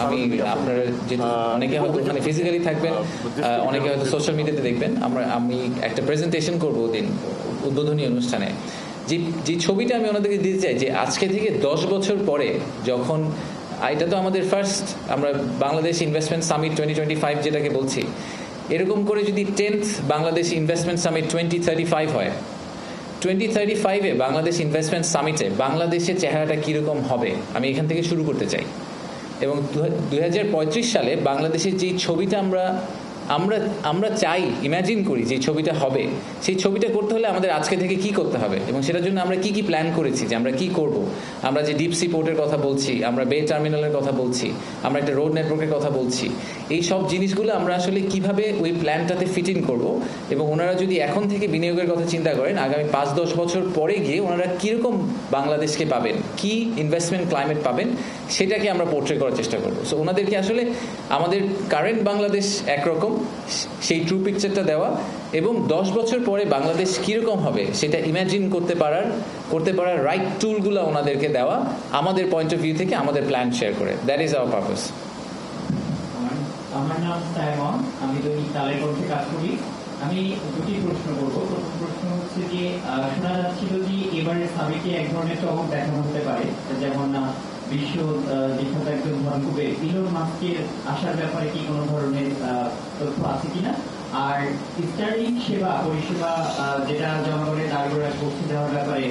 আমি আপনারা যে অনেকে হয়তো ওখানে ফিজিক্যালি থাকবেন, অনেকে হয়তো সোশ্যাল মিডিয়াতে দেখবেন, আমি একটা প্রেজেন্টেশন করবো দিন উদ্বোধনী অনুষ্ঠানে। যে ছবিটা আমি ওনাদেরকে দিতে চাই যে আজকে থেকে 10 বছর পরে যখন, এটা তো আমাদের ফার্স্ট, আমরা বাংলাদেশ ইনভেস্টমেন্ট সামিট 2025 যেটাকে বলছি, এরকম করে যদি 10th বাংলাদেশ ইনভেস্টমেন্ট সামিট 2035 হয়, 2035-এ বাংলাদেশ ইনভেস্টমেন্ট সামিটে বাংলাদেশের চেহারাটা কীরকম হবে আমি এখান থেকে শুরু করতে চাই। এবং 2035 সালে বাংলাদেশের যেই ছবিটা আমরা চাই, ইমাজিন করি যে ছবিটা হবে, সেই ছবিটা করতে হলে আমাদের আজকে থেকে কি করতে হবে এবং সেটার জন্য আমরা কি প্ল্যান করেছি, যে আমরা কি করব। আমরা যে ডিপ সি পোর্টের কথা বলছি, আমরা বে টার্মিনালের কথা বলছি, আমরা একটা রোড নেটওয়ার্কের কথা বলছি, এই সব জিনিসগুলো আমরা আসলে কিভাবে ওই প্ল্যানটাতে ফিট ইন করবো। এবং ওনারা যদি এখন থেকে বিনিয়োগের কথা চিন্তা করেন, আগামী 5-10 বছর পরে গিয়ে ওনারা কীরকম বাংলাদেশকে পাবেন, কি ইনভেস্টমেন্ট ক্লাইমেট পাবেন, সেটাকে আমরা পোর্ট্রে করার চেষ্টা করবো। সো ওনাদেরকে আসলে আমাদের কারেন্ট বাংলাদেশ একরকম, সেই ট্রু পিকচারটা দেওয়া, এবং 10 বছর পরে বাংলাদেশ কীরকম হবে সেটা ইমাজিন করতে পারার রাইট টুলগুলো ওনাদেরকে দেওয়া, আমাদের পয়েন্ট অফ ভিউ থেকে আমাদের প্ল্যান শেয়ার করে। That is our purpose. আমার নাম সাইমন, আমি দৈনিক কালের কণ্ঠে কাজ করি। আমি দুটি প্রশ্ন করবো। প্রথম প্রশ্ন হচ্ছে যে শোনা যাচ্ছিল যে এবারের সামিটে এক ধরনের চমক দেখানো হতে পারে, যেমন বিশ্ব বিখ্যাত একজন ধর্মকুবের ইলন মাস্কের আসার ব্যাপারে কি কোনো ধরনের তথ্য আছে কিনা? আর স্টারলিং পরিষেবা যেটা জনগণের নাগরিকরা পৌঁছে দেওয়ার ব্যাপারে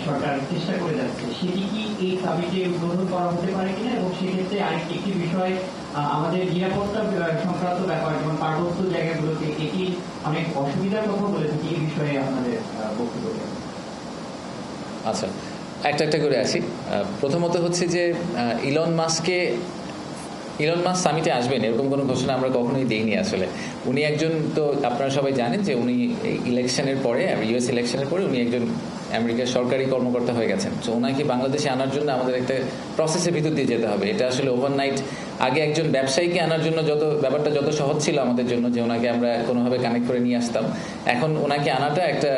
সরকার চেষ্টা করে যাচ্ছে, সেটি কি এই সামিটে উদ্বোধন করা হতে পারে কিনা? এবং সেক্ষেত্রে আরেকটি বিষয়, আমাদের নিরাপত্তা সংক্রান্ত ব্যাপার, যেমন পার্বত্য জায়গাগুলোতে এটি অনেক অসুবিধার কথা বলে থাকি, এই বিষয়ে আপনাদের বক্তব্য। আচ্ছা, একটা করে আসি। প্রথমত হচ্ছে যে ইলন মাস্ক সামিটে আসবেন এরকম কোনো ঘোষণা আমরা কখনোই দিইনি। আসলে উনি একজন, তো আপনারা সবাই জানেন যে উনি ইলেকশনের পরে, ইউএস ইলেকশনের পরে উনি একজন আমেরিকার সরকারি কর্মকর্তা হয়ে গেছেন। তো ওনাকে বাংলাদেশে আনার জন্য আমাদের একটা প্রসেসের ভিতর দিয়ে যেতে হবে। এটা আসলে ওভারনাইট, আগে একজন ব্যবসায়ীকে আনার জন্য ব্যাপারটা যত সহজ ছিল আমাদের জন্য, যে ওনাকে আমরা কোনোভাবে কানেক্ট করে নিয়ে আসতাম, এখন ওনাকে আনাটা একটা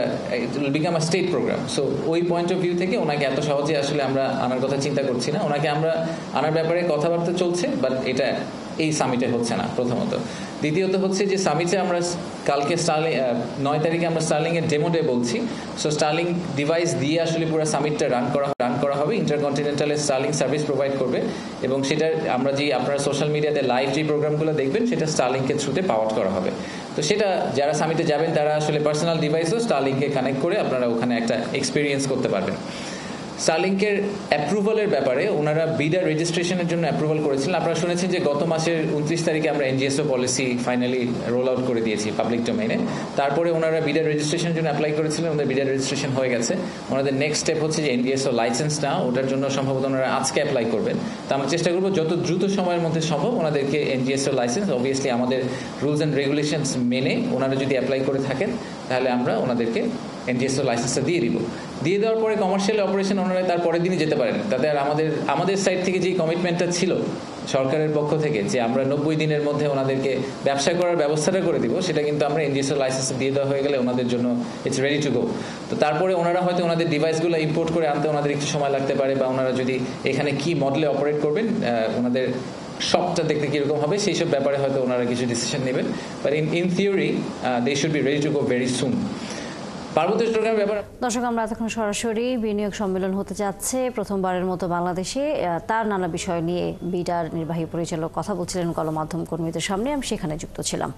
become a state program. So ওই পয়েন্ট অফ ভিউ থেকে ওনাকে এত সহজে আসলে আমরা আনার কথা চিন্তা করছি না। ওনাকে আমরা আনার ব্যাপারে কথাবার্তা চলছে, বাট এটা এই সামিটে হচ্ছে না, প্রথমত। দ্বিতীয়ত হচ্ছে যে সামিটে আমরা কালকে 9 তারিখে আমরা স্টার্লিংয়ের ডেমো ডে বলছি। সো স্টার্লিং ডিভাইস দিয়ে আসলে পুরো সামিটটা রান করা হবে। ইন্টারকন্টিনেন্টালের স্টার্লিং সার্ভিস প্রোভাইড করবে, এবং সেটা আমরা আপনারা সোশ্যাল মিডিয়াতে লাইভ যে প্রোগ্রামগুলো দেখবেন সেটা স্টার্লিংকের থ্রুতে পাওয়ার করা হবে। তো সেটা যারা সামিটে যাবেন তারা আসলে পার্সোনাল ডিভাইসও স্টার্লিংকে কানেক্ট করে আপনারা ওখানে একটা এক্সপিরিয়েন্স করতে পারবেন। স্টারলিংকের অ্যাপ্রুভালের ব্যাপারে ওনারা বিডার রেজিস্ট্রেশনের জন্য অ্যাপ্রুভাল করেছিলেন। আপনারা শুনেছেন যে গত মাসের 29 তারিখে আমরা এনজিএসও পলিসি ফাইনালি রোল আউট করে দিয়েছি পাবলিক ডোমেইনে। তারপরে ওনারা বিডার রেজিস্ট্রেশনের জন্য অ্যাপ্লাই করেছিলেন, ওদের বিডার রেজিস্ট্রেশন হয়ে গেছে। ওনাদের নেক্সট স্টেপ হচ্ছে যে এনজিএসও লাইসেন্স নেওয়া, ওটার জন্য সম্ভবত ওনারা আজকে অ্যাপ্লাই করবেন। তো আমরা চেষ্টা করবো যত দ্রুত সময়ের মধ্যে সম্ভব ওনাদেরকে এনজিএসও লাইসেন্স, অবভিয়াসলি আমাদের রুলস অ্যান্ড রেগুলেশনস মেনে ওনারা যদি অ্যাপ্লাই করে থাকেন তাহলে আমরা ওনাদেরকে এনজিএসও লাইসেন্সটা দিয়ে দেওয়ার পরে কমার্শিয়াল অপারেশন ওনারা তার পরের দিনই যেতে পারেন। তাতে আর আমাদের সাইড থেকে যে কমিটমেন্টটা ছিল সরকারের পক্ষ থেকে যে আমরা 90 দিনের মধ্যে ওনাদেরকে ব্যবসা করার ব্যবস্থাটা করে দিব, সেটা কিন্তু আমরা এনজিএসও লাইসেন্স দিয়ে দেওয়া হয়ে গেলে ওনাদের জন্য ইটস রেডি টু গো। তো তারপরে ওনারা হয়তো ওনাদের ডিভাইসগুলো ইম্পোর্ট করে আনতে ওনাদের একটু সময় লাগতে পারে, বা ওনারা যদি এখানে কি মডেলে অপারেট করবেন, ওনাদের শপটা দেখতে কীরকম হবে, সেই সব ব্যাপারে হয়তো ওনারা কিছু ডিসিশন নেবেন। But in theory they should be ready to go very soon. দর্শক, আমরা এতক্ষণ সরাসরি বিনিয়োগ সম্মেলন হতে যাচ্ছে প্রথমবারের মতো বাংলাদেশে, তার নানা বিষয় নিয়ে বিডার নির্বাহী পরিচালক কথা বলছিলেন গণমাধ্যম কর্মীদের সামনে, আমি সেখানে যুক্ত ছিলাম।